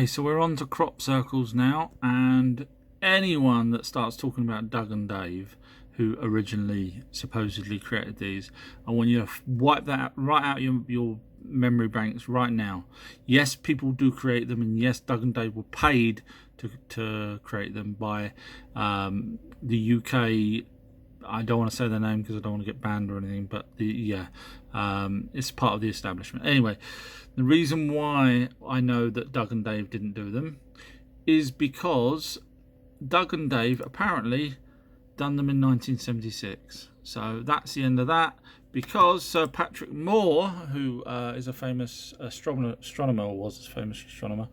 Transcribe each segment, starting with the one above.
Okay, so we're on to crop circles now, and anyone that starts talking about Doug and Dave, who originally supposedly created these, I want you to wipe that right out your memory banks right now. Yes, people do create them, and yes, Doug and Dave were paid to create them by the UK. I don't want to say their name because I don't want to get banned or anything, but it's part of the establishment. Anyway, the reason why I know that Doug and Dave didn't do them is because Doug and Dave apparently done them in 1976. So that's the end of that, because Sir Patrick Moore, who is a famous astronomer, or was a famous astronomer,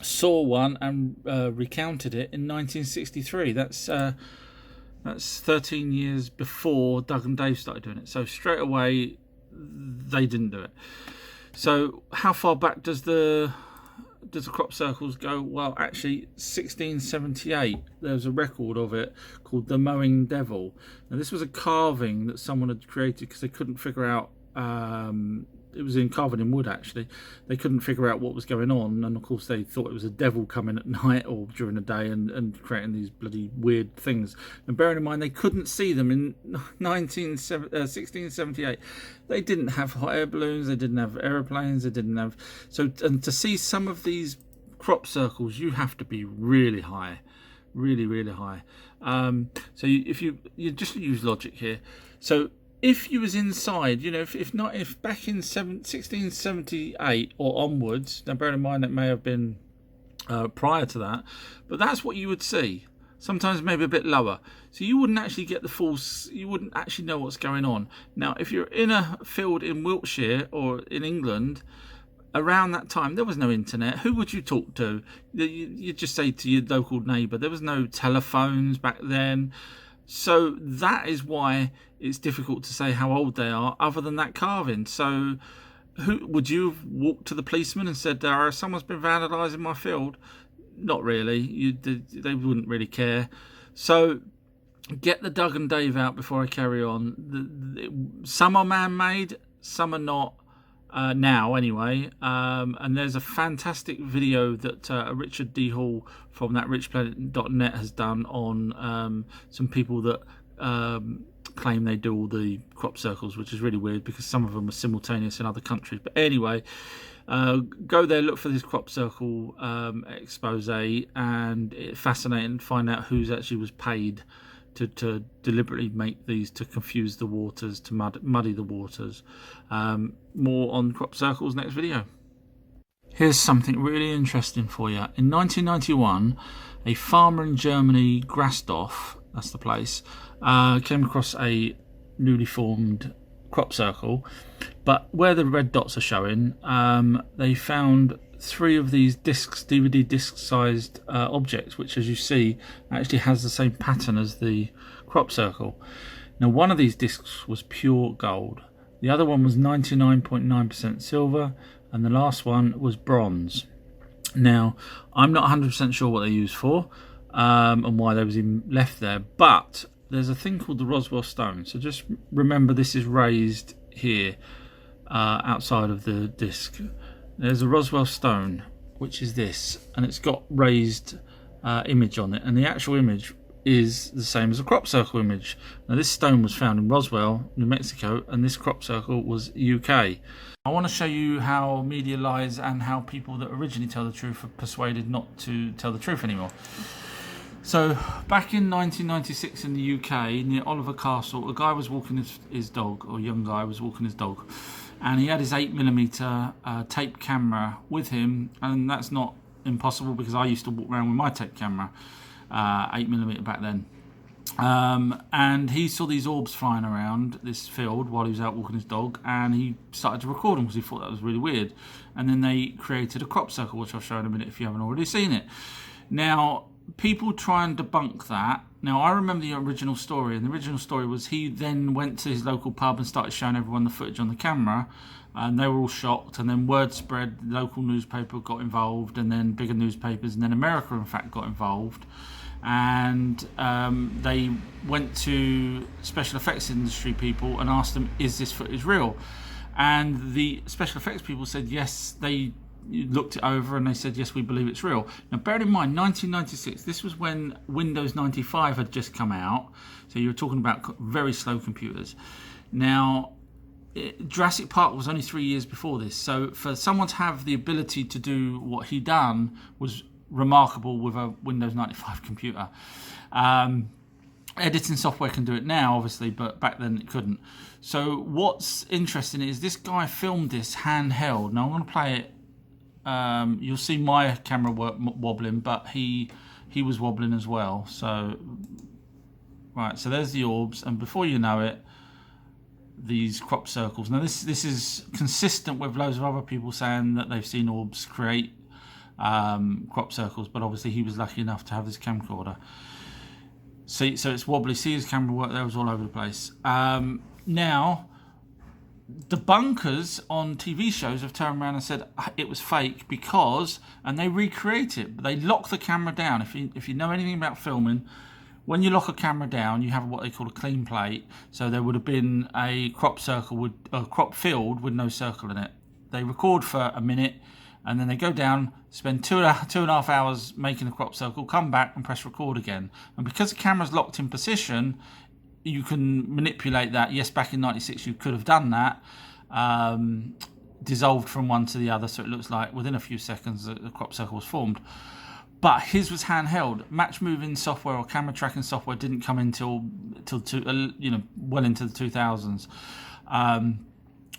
saw one and recounted it in 1963. That's 13 years before Doug and Dave started doing it. So straight away, they didn't do it. So how far back does the crop circles go? Well, actually, 1678, there's a record of it called the Mowing Devil. Now, this was a carving that someone had created because they couldn't figure out. It was carved in wood, actually. They couldn't figure out what was going on, and of course they thought it was a devil coming at night or during the day and creating these bloody weird things. And bearing in mind they couldn't see them in 1678. They didn't have hot air balloons, they didn't have aeroplanes, they didn't have... And to see some of these crop circles, you have to be really high. Really, really high. So if you just use logic here. So if you was inside, if back in 1678 or onwards, now bear in mind that may have been prior to that, but that's what you would see. Sometimes maybe a bit lower. So you wouldn't actually get you wouldn't actually know what's going on. Now, if you're in a field in Wiltshire or in England, around that time, there was no internet. Who would you talk to? You'd just say to your local neighbour. There was no telephones back then. So that is why it's difficult to say how old they are, other than that carving. So who would you have walked to the policeman and said, someone's been vandalising my field? Not really. They wouldn't really care. So get the Doug and Dave out before I carry on. Some are man-made, some are not. Now anyway, and there's a fantastic video that Richard D. Hall from thatrichplanet.net has done on some people that claim they do all the crop circles, which is really weird because some of them are simultaneous in other countries. But anyway, go there, look for this crop circle expose, and it's fascinating to find out who's actually was paid to deliberately make these to confuse the waters, to muddy the waters. More on crop circles next video. Here's something really interesting for you. In 1991, a farmer in Germany, Grasdorf, that's the place, came across a newly formed crop circle, but where the red dots are showing, they found 3 of these discs, DVD disc sized objects, which as you see actually has the same pattern as the crop circle. Now, one of these discs was pure gold, the other one was 99.9% silver, and the last one was bronze. Now, I'm not 100% sure what they're used for and why they was even left there, but there's a thing called the Roswell stone. So just remember, this is raised here outside of the disc. There's a Roswell stone, which is this, and it's got raised image on it, and the actual image is the same as a crop circle image. Now, this stone was found in Roswell, New Mexico, and this crop circle was UK. I want to show you how media lies and how people that originally tell the truth are persuaded not to tell the truth anymore. So, back in 1996 in the UK, near Oliver Castle, a guy was walking his dog, or a young guy was walking his dog, and he had his 8mm tape camera with him, and that's not impossible because I used to walk around with my tape camera, 8mm back then. And he saw these orbs flying around this field while he was out walking his dog, and he started to record them because he thought that was really weird. And then they created a crop circle, which I'll show in a minute if you haven't already seen it. Now, people try and debunk that. Now, I remember the original story, and the original story was he then went to his local pub and started showing everyone the footage on the camera, and they were all shocked, and then word spread, the local newspaper got involved, and then bigger newspapers, and then America, in fact, got involved. And they went to special effects industry people and asked them, is this footage real? And the special effects people said yes, they looked it over and they said, yes, we believe it's real. Now, bear in mind, 1996, this was when Windows 95 had just come out. So you're talking about very slow computers. Now, Jurassic Park was only 3 years before this. So for someone to have the ability to do what he done was remarkable with a Windows 95 computer. Editing software can do it now, obviously, but back then it couldn't. So what's interesting is this guy filmed this handheld. Now I'm going to play it. You'll see my camera wobbling, but he was wobbling as well. So right, so there's the orbs, and before you know it, these crop circles. Now this is consistent with loads of other people saying that they've seen orbs create crop circles, but obviously he was lucky enough to have this camcorder. See, so it's wobbly. See his camera work there, was all over the place. Now, debunkers on TV shows have turned around and said it was fake because, and they recreate it, but they lock the camera down. If you know anything about filming, when you lock a camera down, you have what they call a clean plate. So there would have been a crop circle with a crop field with no circle in it. They record for a minute, and then they go down, spend 2.5 hours making a crop circle, come back and press record again. And because the camera's locked in position, you can manipulate that. Yes, back in 96 you could have done that, dissolved from one to the other, so it looks like within a few seconds the crop circle was formed. But his was handheld. Match moving software or camera tracking software didn't come in till well into the 2000s.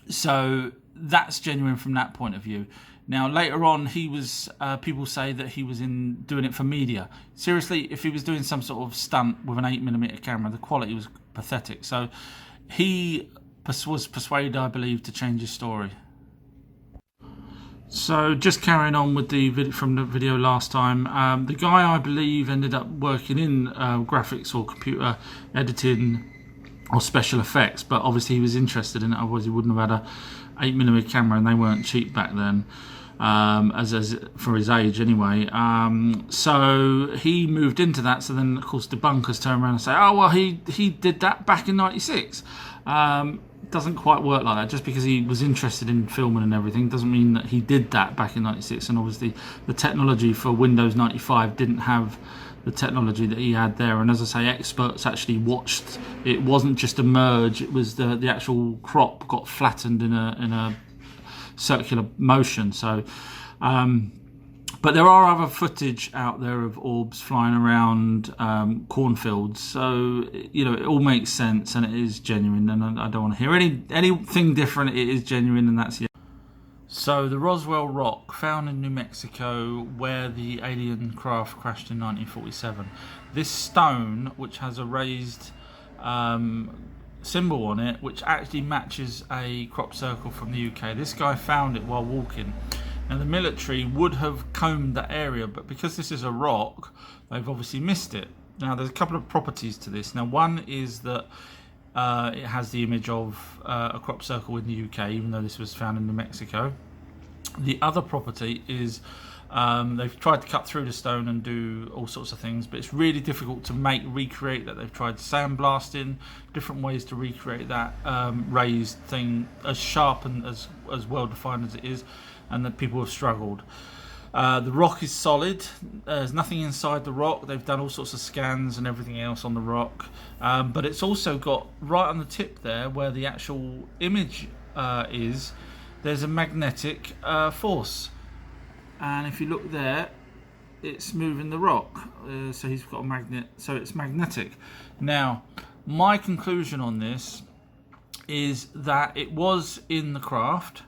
So that's genuine from that point of view. Now later on, he was. People say that he was doing it for media. Seriously, if he was doing some sort of stunt with an 8mm camera, the quality was pathetic. So he was persuaded, I believe, to change his story. So just carrying on with the video from the video last time, the guy I believe ended up working in graphics or computer editing or special effects, but obviously he was interested in it, otherwise he wouldn't have had a 8mm camera, and they weren't cheap back then, as for his age anyway. So he moved into that. So then of course debunkers turn around and say, oh well, he did that back in 96. Doesn't quite work like that. Just because he was interested in filming and everything doesn't mean that he did that back in 96. And obviously the technology for Windows 95 didn't have the technology that he had there. And as I say, experts actually watched. It wasn't just a merge, it was the actual crop got flattened in a circular motion. So but there are other footage out there of orbs flying around cornfields, so it all makes sense and it is genuine, and I don't want to hear anything different. It is genuine, and that's it. So the Roswell Rock, found in New Mexico, where the alien craft crashed in 1947. This stone, which has a raised symbol on it, which actually matches a crop circle from the UK. This guy found it while walking. Now the military would have combed that area, but because this is a rock, they've obviously missed it. Now there's a couple of properties to this. Now one is that it has the image of a crop circle in the UK, even though this was found in New Mexico. The other property is they've tried to cut through the stone and do all sorts of things, but it's really difficult to recreate that. They've tried sandblasting, different ways to recreate that raised thing, as sharp and as well defined as it is, and that people have struggled. The rock is solid. There's nothing inside the rock. They've done all sorts of scans and everything else on the rock, but it's also got right on the tip there where the actual image is. There's a magnetic force, and if you look there, it's moving the rock. So he's got a magnet, so it's magnetic. Now, my conclusion on this is that it was in the craft.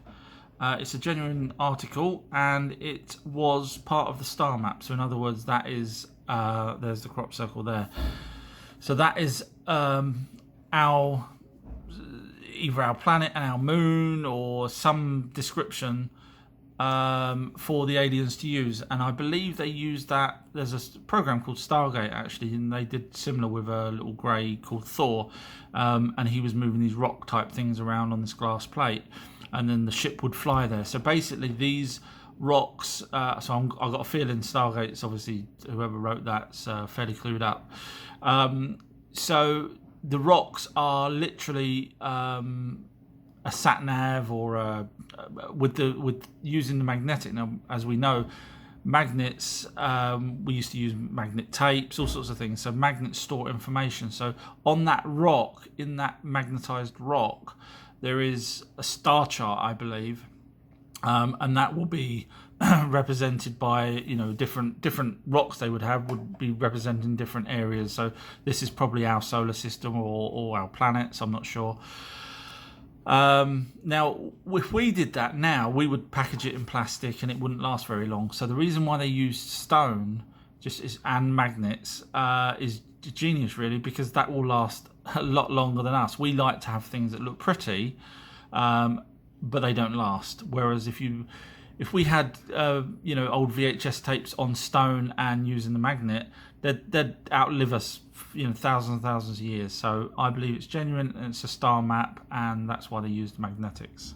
It's a genuine article, and it was part of the star map. So in other words, that is there's the crop circle there. So that is either our planet and our moon, or some description for the aliens to use. And I believe they used that. There's a program called Stargate actually, and they did similar with a little grey called Thor, and he was moving these rock type things around on this glass plate, and then the ship would fly there. So basically these rocks, I've got a feeling Stargate's obviously, whoever wrote that's fairly clued up. So the rocks are literally sat nav or with using the magnetic. Now, as we know, magnets, we used to use magnet tapes, all sorts of things. So magnets store information. So on that rock, in that magnetized rock, there is a star chart, I believe, and that will be represented by, you know, different rocks they would be representing different areas. So this is probably our solar system or our planets, I'm not sure. Now, if we did that now, we would package it in plastic and it wouldn't last very long. So the reason why they used stone and magnets is genius, really, because that will last a lot longer than us. We like to have things that look pretty, but they don't last. Whereas if we had you know, old VHS tapes on stone and using the magnet, they'd outlive us, you know, thousands and thousands of years. So I believe it's genuine and it's a star map, and that's why they used magnetics.